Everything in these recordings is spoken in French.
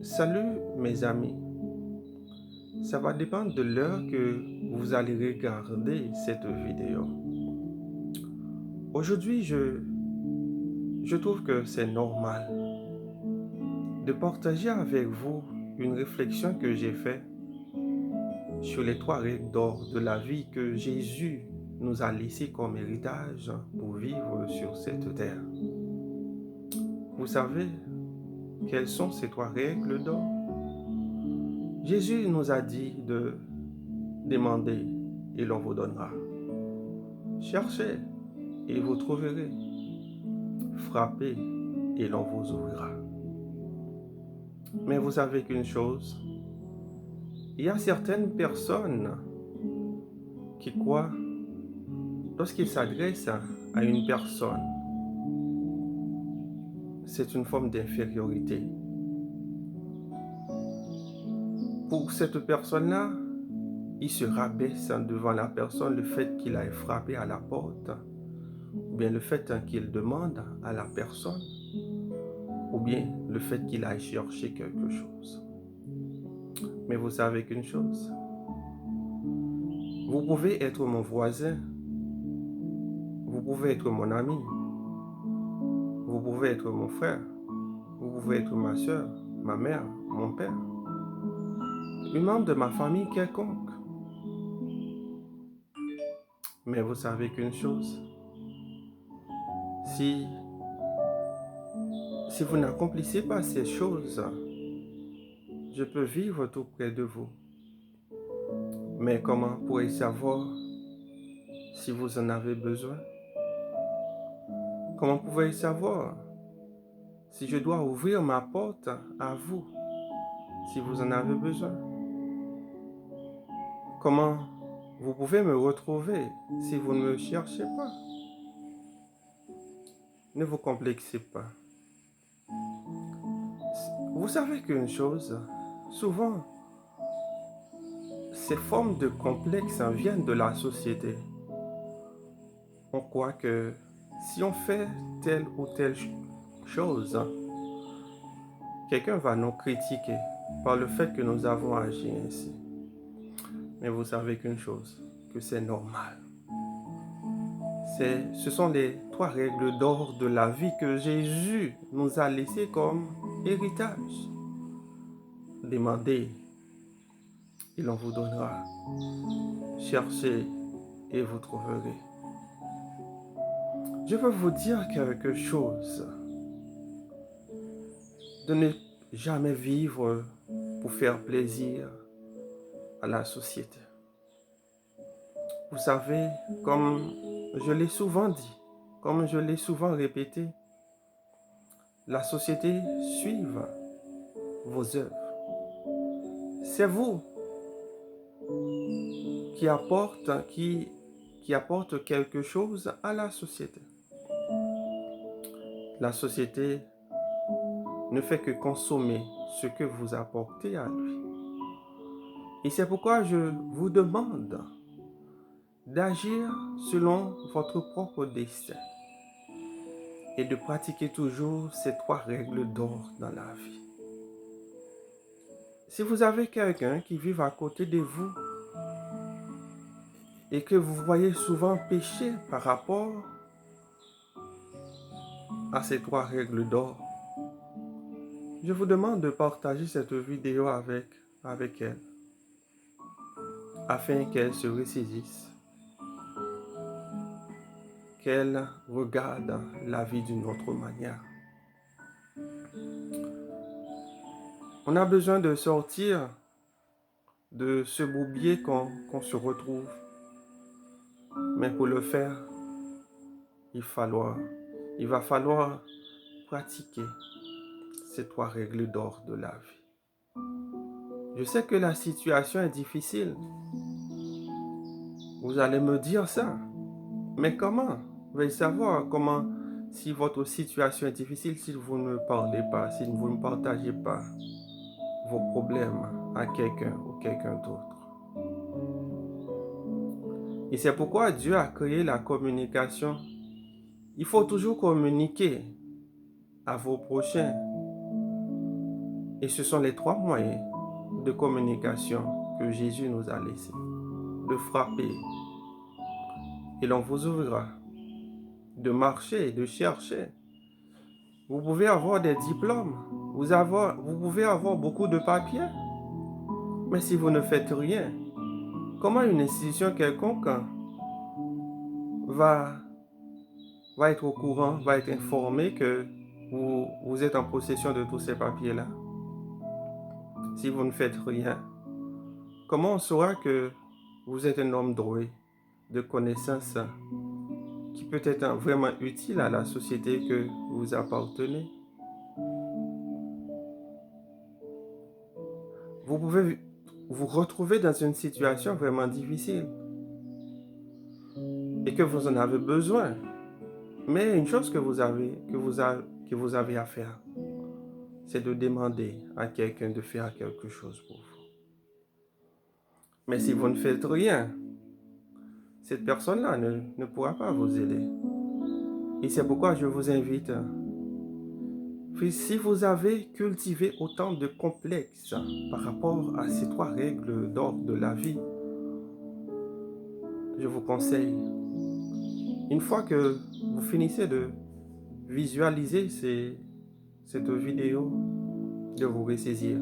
Salut mes amis, ça va dépendre de l'heure que vous allez regarder cette vidéo. Aujourd'hui, je trouve que c'est normal de partager avec vous une réflexion que j'ai faite sur les trois règles d'or de la vie que Jésus nous a laissées comme héritage pour vivre sur cette terre. Vous savez quelles sont ces trois règles d'or? Jésus nous a dit de demander et l'on vous donnera. Cherchez et vous trouverez. Frappez et l'on vous ouvrira. Mais vous savez qu'une chose, il y a certaines personnes qui croient, lorsqu'ils s'adressent à une personne, c'est une forme d'infériorité. Pour cette personne-là, il se rabaisse devant la personne le fait qu'il aille frapper à la porte, ou bien le fait qu'il demande à la personne, ou bien le fait qu'il aille chercher quelque chose. Mais vous savez qu'une chose, vous pouvez être mon voisin, vous pouvez être mon ami, vous pouvez être mon frère, vous pouvez être ma soeur, ma mère, mon père, un membre de ma famille quelconque. Mais vous savez qu'une chose, si, si vous n'accomplissez pas ces choses, je peux vivre tout près de vous. Mais comment pourrais-je savoir si vous en avez besoin? Comment pouvez-je savoir si je dois ouvrir ma porte à vous, si vous en avez besoin? Comment vous pouvez me retrouver si vous ne me cherchez pas? Ne vous complexez pas. Vous savez qu'une chose, souvent, ces formes de complexe viennent de la société. On croit que si on fait telle ou telle chose, quelqu'un va nous critiquer par le fait que nous avons agi ainsi. Mais vous savez qu'une chose, que c'est normal. Ce sont les trois règles d'or de la vie que Jésus nous a laissées comme héritage. Demandez, et l'on vous donnera. Cherchez et vous trouverez. Je veux vous dire quelque chose. De ne jamais vivre pour faire plaisir à la société. Vous savez, comme je l'ai souvent dit, comme je l'ai souvent répété, la société suit vos œuvres. C'est vous qui apporte quelque chose à la société. La société ne fait que consommer ce que vous apportez à lui. Et c'est pourquoi je vous demande d'agir selon votre propre destin et de pratiquer toujours ces trois règles d'or dans la vie. Si vous avez quelqu'un qui vit à côté de vous et que vous voyez souvent pécher par rapport à ces trois règles d'or, je vous demande de partager cette vidéo avec elle, afin qu'elle se ressaisisse, qu'elle regarde la vie d'une autre manière. On a besoin de sortir de ce bourbier qu'on se retrouve. Mais pour le faire, il va falloir pratiquer ces trois règles d'or de la vie. Je sais que la situation est difficile. Vous allez me dire ça. Mais comment? Veuillez savoir comment, si votre situation est difficile, si vous ne parlez pas, si vous ne partagez pas vos problèmes à quelqu'un ou quelqu'un d'autre. Et c'est pourquoi Dieu a créé la communication. Il faut toujours communiquer à vos prochains. Et ce sont les trois moyens de communication que Jésus nous a laissés. De frapper, et l'on vous ouvrira. De marcher, de chercher. Vous pouvez avoir des diplômes, vous pouvez avoir beaucoup de papiers, mais si vous ne faites rien, comment une institution quelconque va, va être au courant, va être informée que vous êtes en possession de tous ces papiers-là? Si vous ne faites rien, comment on saura que vous êtes un homme doué de connaissances qui peut être vraiment utile à la société que vous appartenez? Vous pouvez vous retrouver dans une situation vraiment difficile et que vous en avez besoin. Mais une chose que vous avez à faire, c'est de demander à quelqu'un de faire quelque chose pour vous. Mais si vous ne faites rien, cette personne-là ne pourra pas vous aider. Et c'est pourquoi je vous invite, si vous avez cultivé autant de complexes par rapport à ces trois règles d'or de la vie, je vous conseille, une fois que vous finissez de visualiser cette vidéo, de vous ressaisir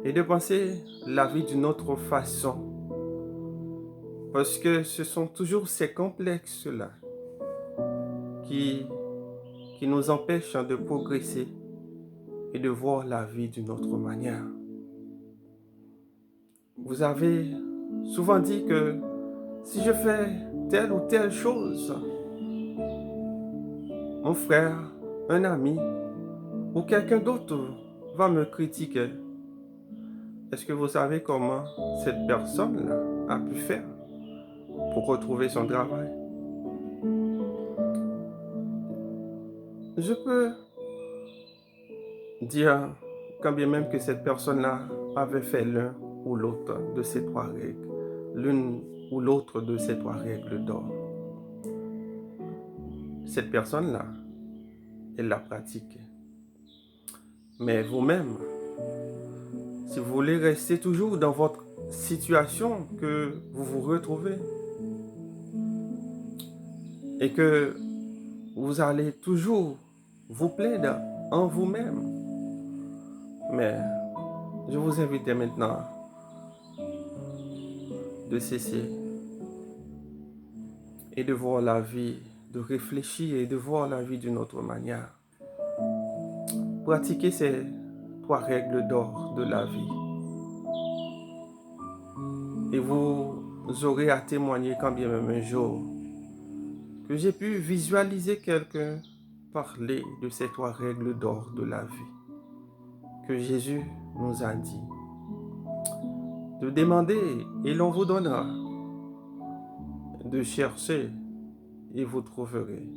et de penser la vie d'une autre façon. Parce que ce sont toujours ces complexes-là qui nous empêchent de progresser et de voir la vie d'une autre manière. Vous avez souvent dit que si je fais telle ou telle chose, mon frère, un ami ou quelqu'un d'autre va me critiquer. Est-ce que vous savez comment cette personne-là a pu faire pour retrouver son travail? Je peux dire, quand bien même que cette personne-là avait fait l'un ou l'autre de ces trois règles, l'une ou l'autre de ces trois règles d'or, cette personne-là, elle l'a pratiquée. Mais vous-même, si vous voulez rester toujours dans votre situation que vous vous retrouvez et que vous allez toujours vous plaindre en vous-même, mais je vous invite maintenant de cesser et de voir la vie, de réfléchir et de voir la vie d'une autre manière. Pratiquez ces trois règles d'or de la vie. Et vous aurez à témoigner quand bien même un jour que j'ai pu visualiser quelqu'un parler de ces trois règles d'or de la vie. Que Jésus nous a dit de demander et l'on vous donnera, de chercher et vous trouverez,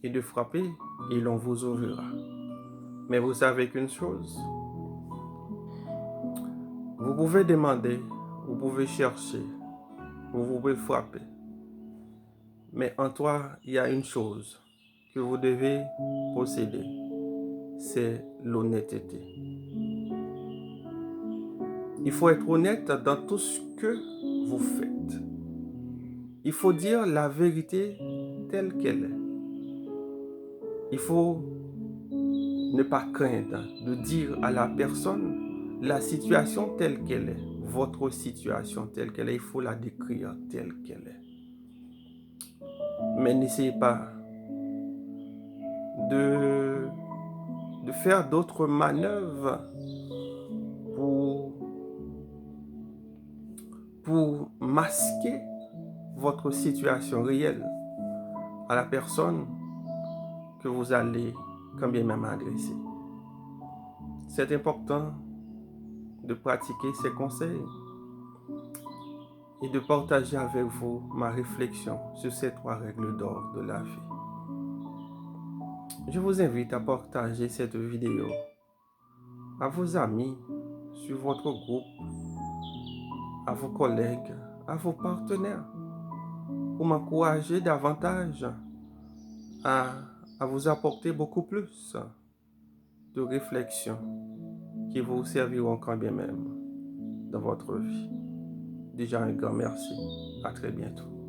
et de frapper et l'on vous ouvrira. Mais vous savez qu'une chose, vous pouvez demander, vous pouvez chercher, vous pouvez frapper. Mais en toi, il y a une chose que vous devez posséder, c'est l'honnêteté. Il faut être honnête dans tout ce que vous faites. Il faut dire la vérité telle qu'elle est. Il faut ne pas craindre de dire à la personne la situation telle qu'elle est, votre situation telle qu'elle est. Il faut la décrire telle qu'elle est. Mais n'essayez pas de faire d'autres manœuvres pour masquer votre situation réelle à la personne que vous allez quand bien même adresser. C'est important de pratiquer ces conseils et de partager avec vous ma réflexion sur ces trois règles d'or de la vie. Je vous invite à partager cette vidéo à vos amis, sur votre groupe, à vos collègues, à vos partenaires, pour m'encourager davantage à vous apporter beaucoup plus de réflexion qui vous serviront quand bien même dans votre vie. Déjà un grand merci. À très bientôt.